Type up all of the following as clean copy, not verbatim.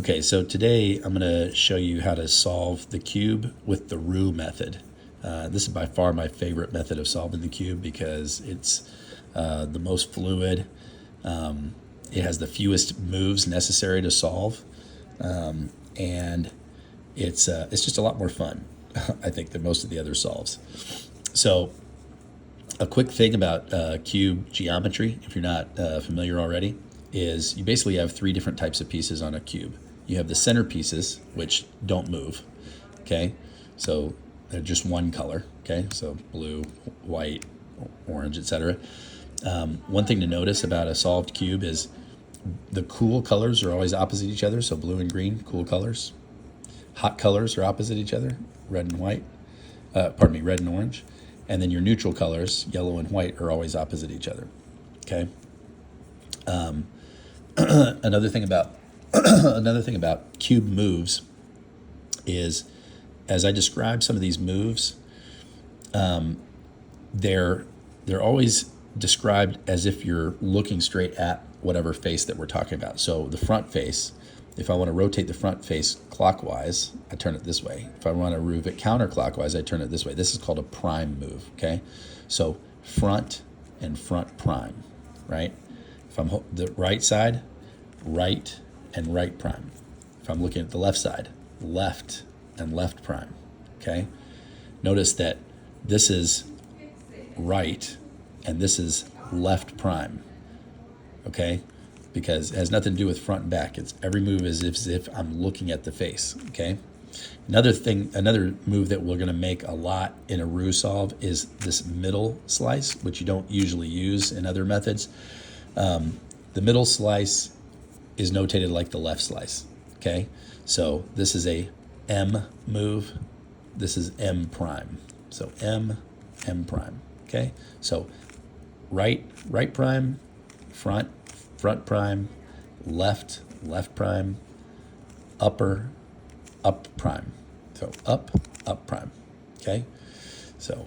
Okay, so today I'm going to show you how to solve the cube with the ROUX method. This is by far my favorite method of solving the cube because it's the most fluid. It has the fewest moves necessary to solve, and it's just a lot more fun, I think, than most of the other solves. So a quick thing about cube geometry, if you're not familiar already, is you basically have three different types of pieces on a cube. You have the center pieces, which don't move, okay? So they're just one color, okay? So blue, white, orange, etc. One thing to notice about a solved cube is the cool colors are always opposite each other, so blue and green, cool colors. Hot colors are opposite each other, red and white, red and orange. And then your neutral colors, yellow and white, are always opposite each other, okay? Another thing about cube moves is, as I describe some of these moves, they're always described as if you're looking straight at whatever face that we're talking about. So the front face, if I want to rotate the front face clockwise, I turn it this way. If I want to move it counterclockwise, I turn it this way. This is called a prime move, okay? So front and front prime, right? If I'm the right side, right and right prime. If I'm looking at the left side, left and left prime, okay? Notice that this is right and this is left prime, okay? Because it has nothing to do with front and back. It's every move is as if I'm looking at the face, okay? Another move that we're gonna make a lot in a ROUX solve is this middle slice, which you don't usually use in other methods. The middle slice is notated like the left slice, okay? So this is a M move, this is M prime. So M prime, okay? So right prime, front prime, left prime, up prime. So up prime, okay? So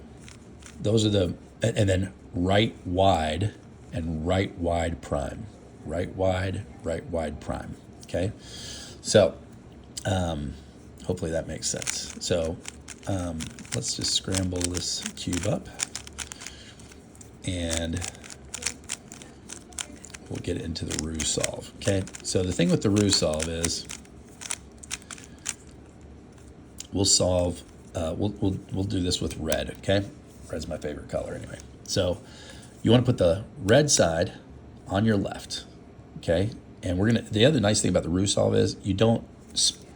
those are and then right wide and right wide prime. Right wide prime, okay? So hopefully that makes sense. So let's just scramble this cube up and we'll get into the ROUX solve, okay? So the thing with the ROUX solve is we'll solve, we'll do this with red, okay? Red's my favorite color anyway. So you want to put the red side on your left, okay? And the other nice thing about the ROUX solve is you don't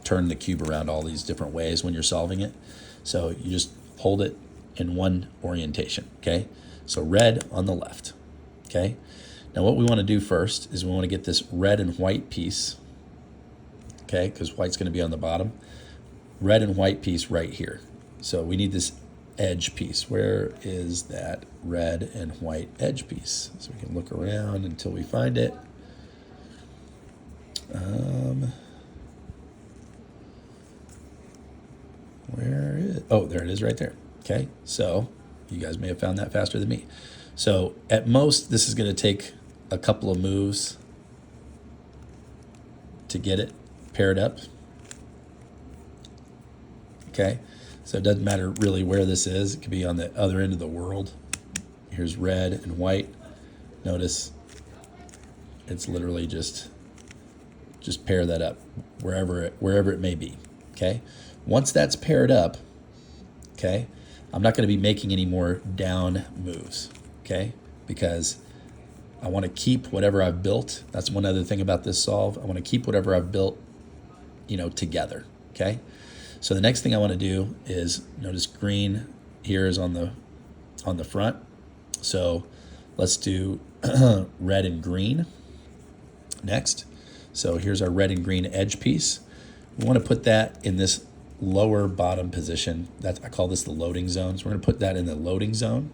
turn the cube around all these different ways when you're solving it. So you just hold it in one orientation, okay? So red on the left, okay? Now what we want to do first is we want to get this red and white piece, okay? Because white's going to be on the bottom. Red and white piece right here. So we need this edge piece. Where is that red and white edge piece? So we can look around until we find it. Where is it? Oh, there it is right there. Okay, so you guys may have found that faster than me. So at most, this is going to take a couple of moves to get it paired up. Okay, so it doesn't matter really where this is. It could be on the other end of the world. Here's red and white. Notice it's literally just pair that up wherever it may be, okay? Once that's paired up, okay, I'm not going to be making any more down moves, okay? Because I want to keep whatever I've built. That's one other thing about this solve. I want to keep whatever I've built, together, okay? So the next thing I want to do is, notice green here is on the front. So let's do red and green next. So here's our red and green edge piece. We want to put that in this lower bottom position. I call this the loading zone. So we're going to put that in the loading zone.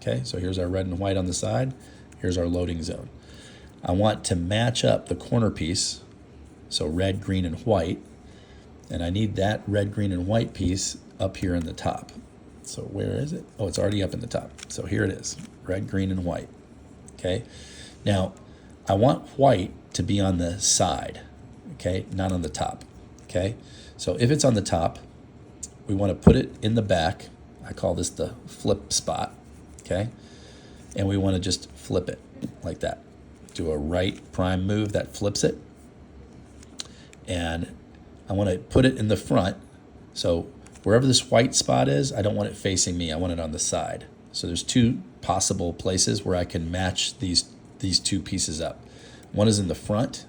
Okay, so here's our red and white on the side. Here's our loading zone. I want to match up the corner piece, so red, green, and white. And I need that red, green, and white piece up here in the top. So where is it? Oh, it's already up in the top. So here it is, red, green, and white. Okay, now I want white to be on the side. okay, not on the top, okay? So if it's on the top, we want to put it in the back. I call this the flip spot, okay? And we want to just flip it like that. Do a right prime move that flips it. And I want to put it in the front. So wherever this white spot is, I don't want it facing me. I want it on the side. So there's two possible places where I can match these two pieces up. One is in the front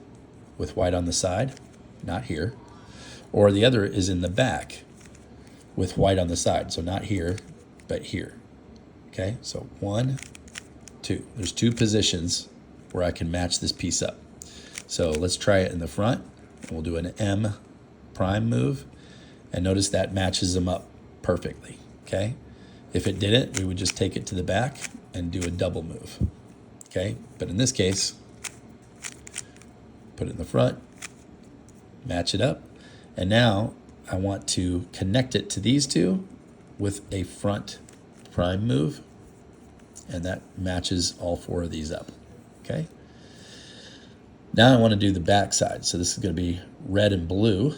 with white on the side, not here. Or the other is in the back with white on the side. So not here, but here. Okay, so 1, 2. There's two positions where I can match this piece up. So let's try it in the front. And we'll do an M prime move. And notice that matches them up perfectly, okay? If it didn't, we would just take it to the back and do a double move, okay? But in this case, put it in the front, match it up, and now I want to connect it to these two with a front prime move, and that matches all 4 of these up, okay? Now I want to do the back side. So this is going to be red and blue.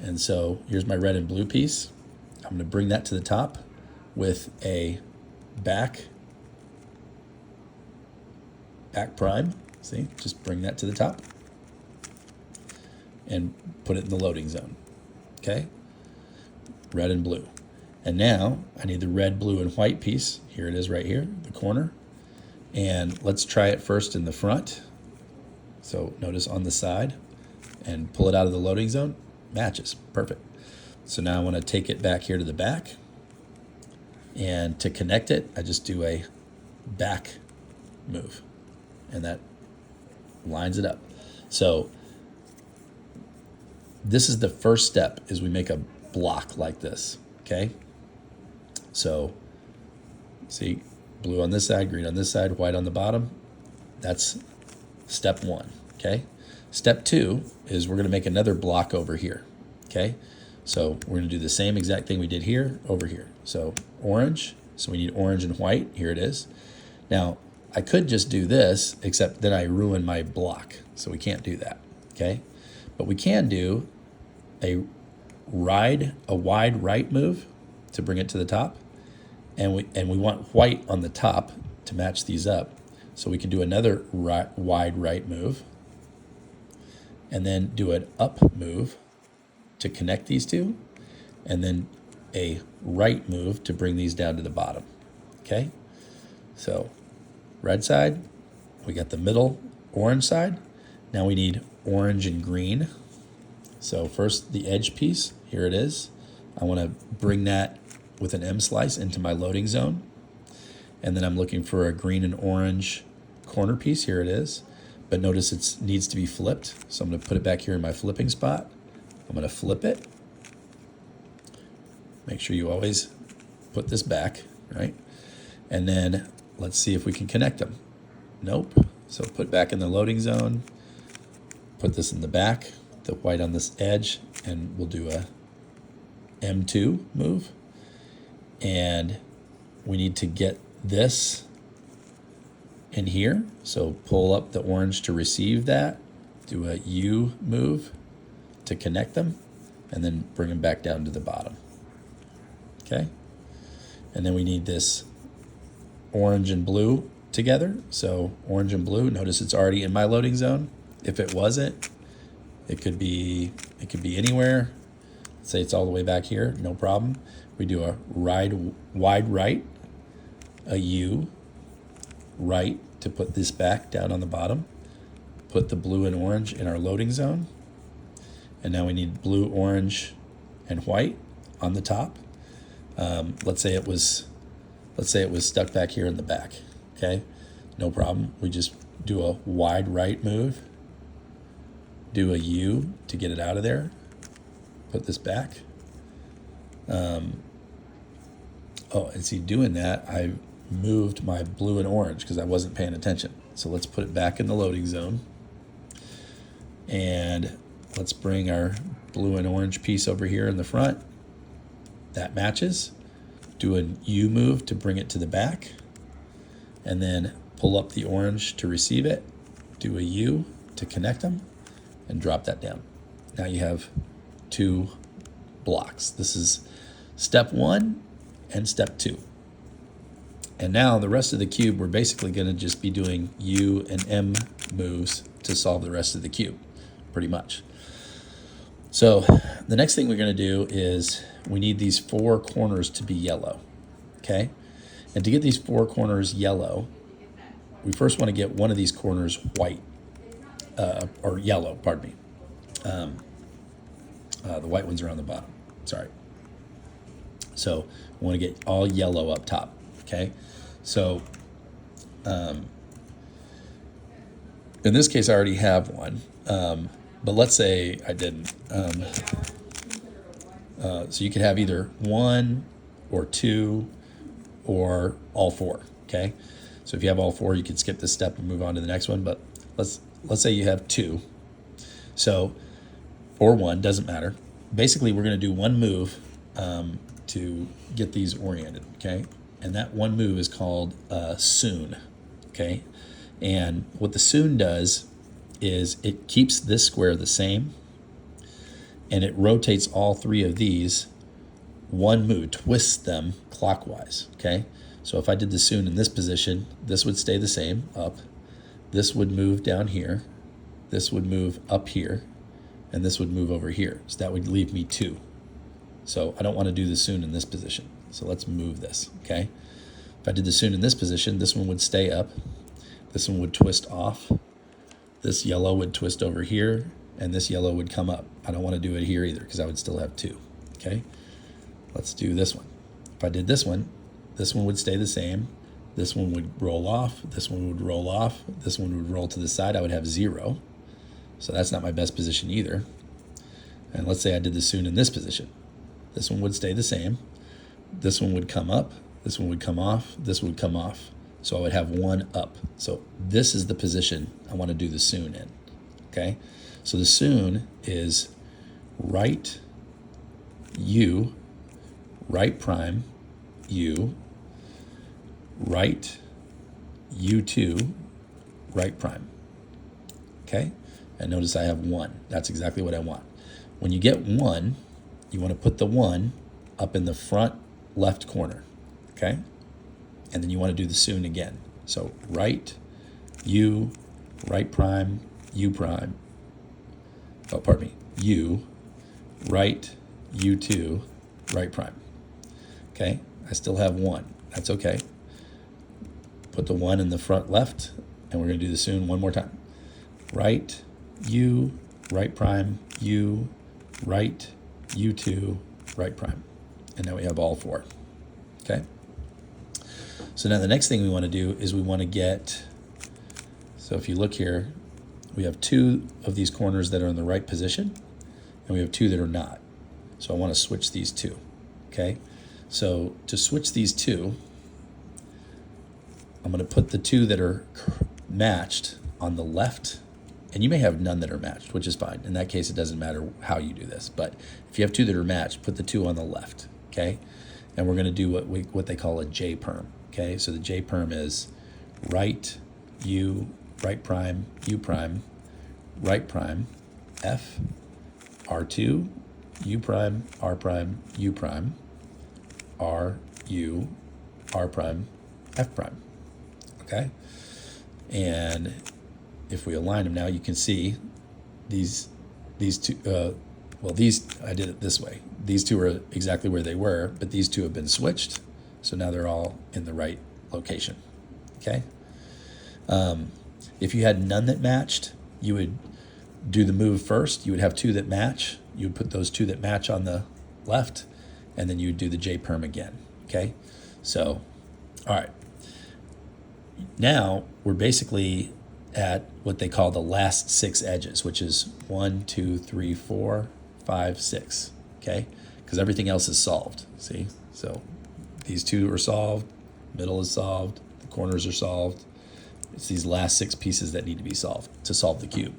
And so here's my red and blue piece. I'm going to bring that to the top with a back prime. See, just bring that to the top and put it in the loading zone. Okay, red and blue. And now I need the red, blue, and white piece. Here it is right here, the corner. And let's try it first in the front. So notice on the side and pull it out of the loading zone. Matches, perfect. So now I want to take it back here to the back. And to connect it, I just do a back move. And that lines it up. So this is the first step, is we make a block like this, okay? So see, blue on this side, green on this side, white on the bottom. That's step 1, okay? Step 2 is we're going to make another block over here, okay? So we're going to do the same exact thing we did here over here. So orange, so we need orange and white. Here it is. Now, I could just do this, except then I ruin my block. So we can't do that, okay? But we can do a wide right move to bring it to the top. And we want white on the top to match these up. So we can do another wide right move. And then do an up move to connect these two, and then a right move to bring these down to the bottom, okay? So red side, we got the middle orange side. Now we need orange and green. So first the edge piece, here it is. I want to bring that with an M slice into my loading zone. And then I'm looking for a green and orange corner piece, here it is. But notice it needs to be flipped. So I'm going to put it back here in my flipping spot. I'm going to flip it. Make sure you always put this back, right? And then let's see if we can connect them. Nope. So put back in the loading zone. Put this in the back, the white on this edge, and we'll do a M2 move. And we need to get this in here, so pull up the orange to receive that, do a U move to connect them, and then bring them back down to the bottom, okay? And then we need this orange and blue together, so orange and blue, notice it's already in my loading zone. If it wasn't, it could be anywhere. Let's say it's all the way back here, no problem. We do a wide right, a U, right to put this back down on the bottom, put the blue and orange in our loading zone, and now we need blue, orange, and white on the top. Let's say it was stuck back here in the back, okay? No problem. We just do a wide right move, do a U to get it out of there, put this back. And see, doing that, I moved my blue and orange because I wasn't paying attention. So let's put it back in the loading zone. And let's bring our blue and orange piece over here in the front. That matches. Do a U move to bring it to the back. And then pull up the orange to receive it. Do a U to connect them and drop that down. Now you have 2 blocks. This is step 1 and step 2. And now the rest of the cube, we're basically going to just be doing U and M moves to solve the rest of the cube, pretty much. So the next thing we're going to do is we need these 4 corners to be yellow, okay? And to get these 4 corners yellow, we first want to get one of these corners white, or yellow, pardon me. The white ones are on the bottom, sorry. So we want to get all yellow up top, okay? So in this case, I already have one, but let's say I didn't. So you could have either 1 or 2 or all 4, okay? So if you have all 4, you could skip this step and move on to the next one, but let's say you have 2. So, or 1, doesn't matter. Basically, we're going to do one move to get these oriented, okay? And that one move is called Sune, okay? And what the Sune does is it keeps this square the same, and it rotates all 3 of these one move, twists them clockwise, okay? So if I did the Sune in this position, this would stay the same, up. This would move down here. This would move up here. And this would move over here. So that would leave me 2. So I don't want to do the Sune in this position. So let's move this, okay? If I did the Sune in this position, this one would stay up. This one would twist off. This yellow would twist over here. And this yellow would come up. I don't want to do it here either because I would still have 2, okay? Let's do this one. If I did this one would stay the same. This one would roll off. This one would roll off. This one would roll to the side. I would have 0. So that's not my best position either. And let's say I did the Sune in this position. This one would stay the same. This one would come up. This one would come off. This would come off. So I would have 1 up. So this is the position I want to do the Sune in, okay? So the Sune is right U, right prime U, right U2, right prime, okay? And notice I have 1. That's exactly what I want. When you get 1, you want to put the 1 up in the front left corner, okay? And then you want to do the Sune again. So right U, right prime, U prime, oh, pardon me, U, right U2, right prime, okay? I still have 1. That's okay. Put the 1 in the front left, and we're going to do the Sune one more time. Right U, right prime, U, right U2, right prime. And now we have all 4, okay? So now the next thing we want to do is we want to get, so if you look here, we have 2 of these corners that are in the right position, and we have 2 that are not. So I want to switch these 2, okay? So to switch these 2, I'm going to put the 2 that are matched on the left, and you may have none that are matched, which is fine. In that case, it doesn't matter how you do this, but if you have 2 that are matched, put the 2 on the left, okay? And we're going to do what they call a J-Perm, okay? So the J-Perm is right U, right prime, U prime, right prime, F, R2, U prime, R prime, U prime, R, U, R prime, F prime, okay? And if we align them now, you can see these 2, well, these, I did it this way. These 2 are exactly where they were, but these 2 have been switched. So now they're all in the right location, okay? If you had none that matched, you would do the move first. You would have 2 that match. You would put those 2 that match on the left, and then you would do the J-Perm again, okay? So, all right. Now we're basically at what they call the last 6 edges, which is 1, 2, 3, 4, 5, 6, okay? Because everything else is solved, see? So these 2 are solved, middle is solved, the corners are solved. It's these last 6 pieces that need to be solved to solve the cube.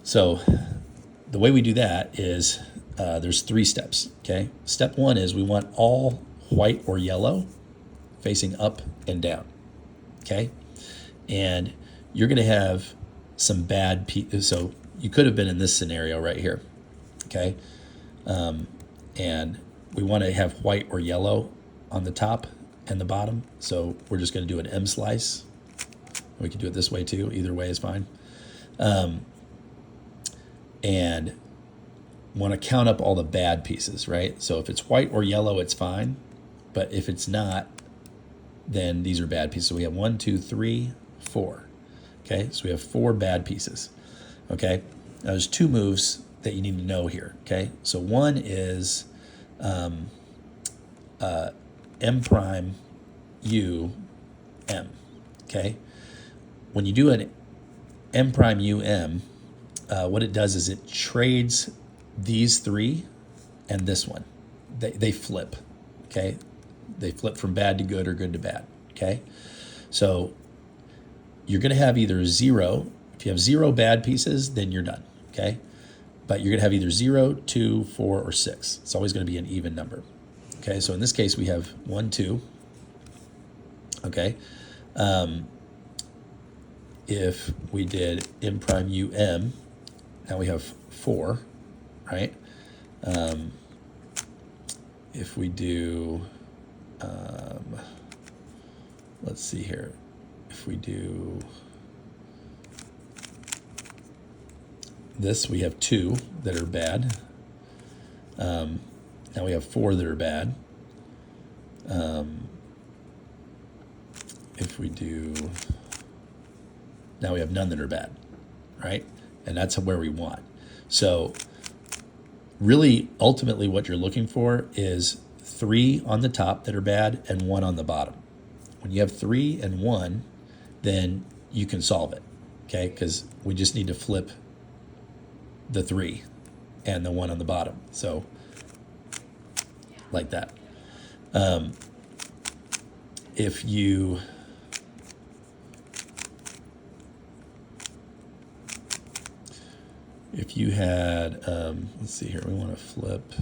So the way we do that is there's 3 steps, okay? Step 1 is we want all white or yellow facing up and down, okay? And you're going to have some bad pieces. So you could have been in this scenario right here, okay? And we want to have white or yellow on the top and the bottom, so we're just going to do an M slice. We can do it this way too. Either way is fine. And want to count up all the bad pieces, right? So if it's white or yellow, it's fine. But if it's not, then these are bad pieces. So we have 1, 2, 3, 4. Okay, so we have 4 bad pieces. Okay, now there's 2 moves that you need to know here. Okay, so one is M prime U M. Okay, when you do an M prime U M, what it does is it trades these 3 and this one. They flip. Okay, they flip from bad to good or good to bad. Okay, so you're going to have either 0. If you have 0 bad pieces, then you're done. Okay, but you're going to have either 0, 2, 4, or 6. It's always going to be an even number. Okay, so in this case we have 1, 2. Okay, if we did M prime U M, now we have 4, right? If we do, let's see here. If we do this, we have 2 that are bad. Now we have 4 that are bad. If we do, now we have none that are bad, right? And that's where we want. So really, ultimately what you're looking for is 3 on the top that are bad and 1 on the bottom. When you have 3 and 1, then you can solve it, okay? Because we just need to flip the 3 and the 1 on the bottom. So like that. If you had, let's see here, we want to flip.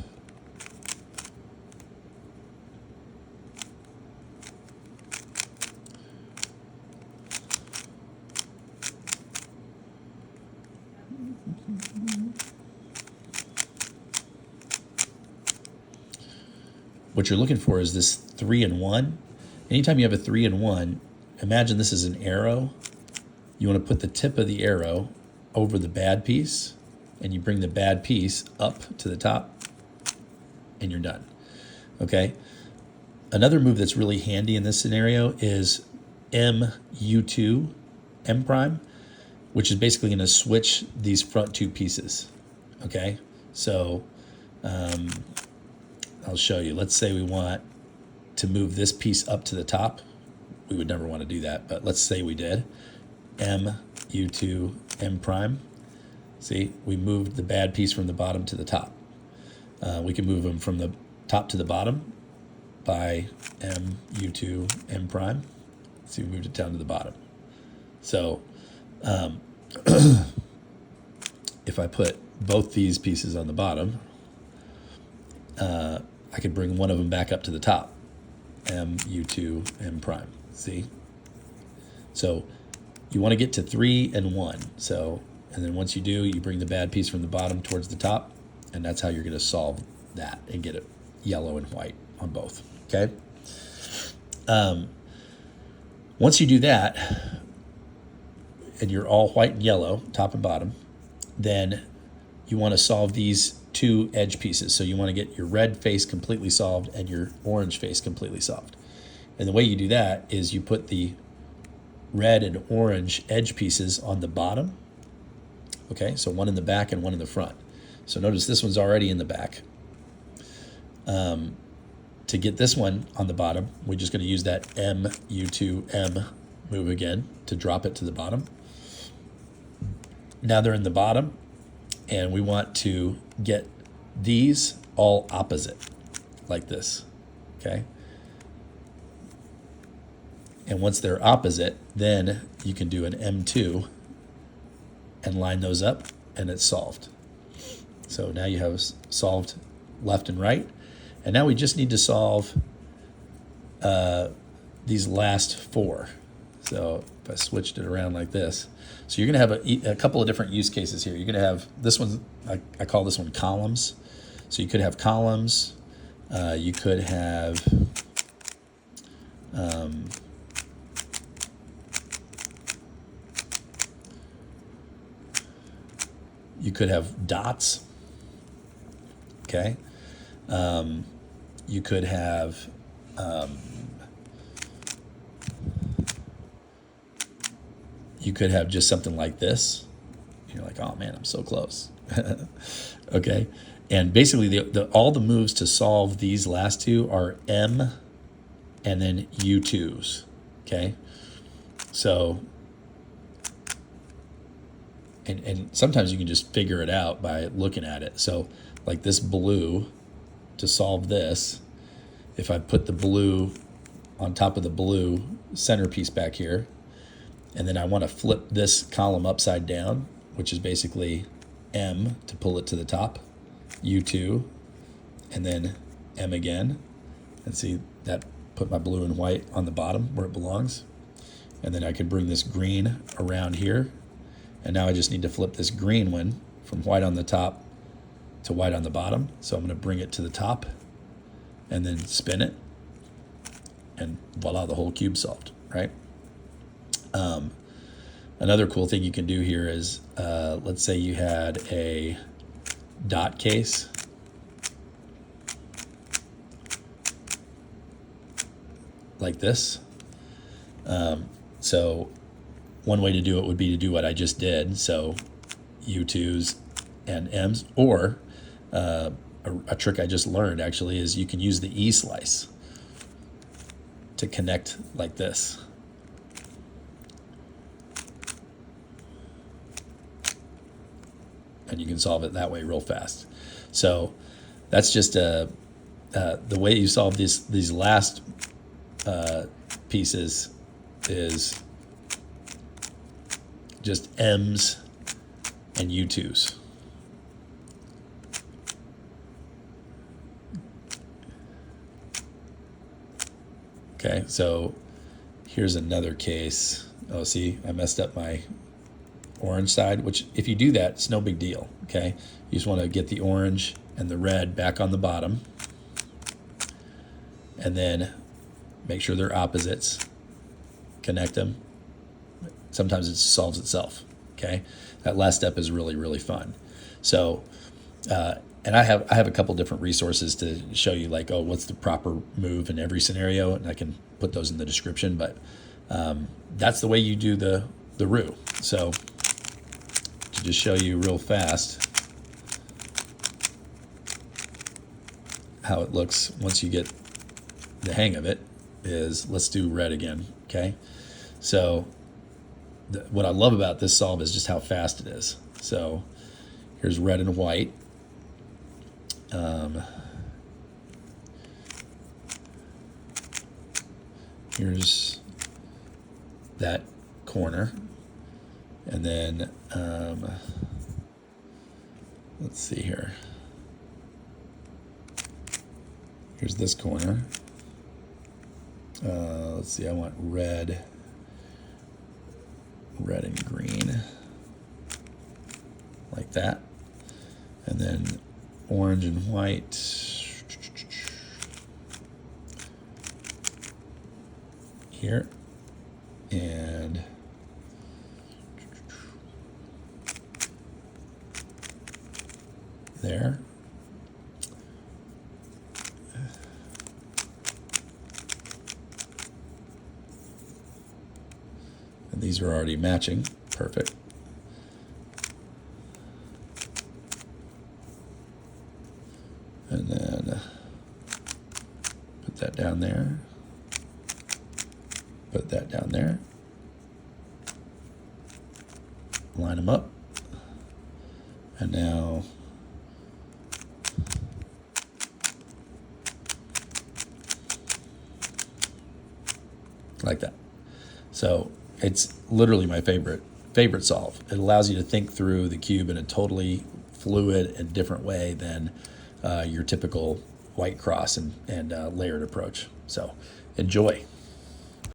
What you're looking for is this 3 and 1. Anytime you have a 3 and 1, imagine this is an arrow. You want to put the tip of the arrow over the bad piece, and you bring the bad piece up to the top, and you're done. Okay? Another move that's really handy in this scenario is MU2, M prime, which is basically going to switch these front 2 pieces. Okay? So I'll show you. Let's say we want to move this piece up to the top. We would never want to do that, but let's say we did. MU2, M prime. See, we moved the bad piece from the bottom to the top. We can move them from the top to the bottom by MU2, M prime. See, we moved it down to the bottom. So if I put both these pieces on the bottom, I could bring one of them back up to the top. MU2, M prime. See? So you want to get to 3 and 1. So, and then once you do, you bring the bad piece from the bottom towards the top, and that's how you're going to solve that and get it yellow and white on both. Okay? Once you do that, and you're all white and yellow, top and bottom, then you want to solve these 2 edge pieces. So you want to get your red face completely solved and your orange face completely solved. And the way you do that is you put the red and orange edge pieces on the bottom. Okay, so one in the back and one in the front. So notice this one's already in the back. To get this one on the bottom, we're just going to use that MU2M move again to drop it to the bottom. Now they're in the bottom, and we want to get these all opposite, like this, okay? And once they're opposite, then you can do an M2 and line those up, and it's solved. So now you have solved left and right, and now we just need to solve these last 4. So if I switched it around like this, so you're going to have a couple of different use cases here. You're going to have this one, I call this one columns. So you could have columns. You could have dots. Okay. You could have just something like this. You're like, oh man, I'm so close. Okay. And basically all the moves to solve these last two are M and then U2s. Okay. So, and sometimes you can just figure it out by looking at it. So like this blue, to solve this, if I put the blue on top of the blue centerpiece back here, and then I want to flip this column upside down, which is basically M to pull it to the top, U2, and then M again. And see, that put my blue and white on the bottom where it belongs. And then I could bring this green around here. And now I just need to flip this green one from white on the top to white on the bottom. So I'm going to bring it to the top and then spin it. And voila, the whole cube solved, right? Another cool thing you can do here is, let's say you had a dot case. Like this. So one way to do it would be to do what I just did. So U2s and M's, or a trick I just learned actually is you can use the E-slice to connect like this. And you can solve it that way real fast. So that's just the way you solve these last pieces is just M's and U2s. Okay, so here's another case. Oh, see, I messed up my orange side, which if you do that, it's no big deal, okay? You just want to get the orange and the red back on the bottom, and then make sure they're opposites, connect them. Sometimes it solves itself, okay? That last step is really, really fun. So, and I have a couple different resources to show you, like, oh, what's the proper move in every scenario, and I can put those in the description, but that's the way you do the ROUX. So to just show you real fast how it looks once you get the hang of it is, let's do red again, okay? So what I love about this solve is just how fast it is. So here's red and white. Here's that corner, and then let's see here. Here's this corner. Let's see, I want red and green, like that. And then orange and white. Here. And there. And these are already matching. Perfect. And then put that down there. Put that down there. Line them up. And now like that. So it's literally my favorite solve. It allows you to think through the cube in a totally fluid and different way than your typical white cross and layered approach. So enjoy.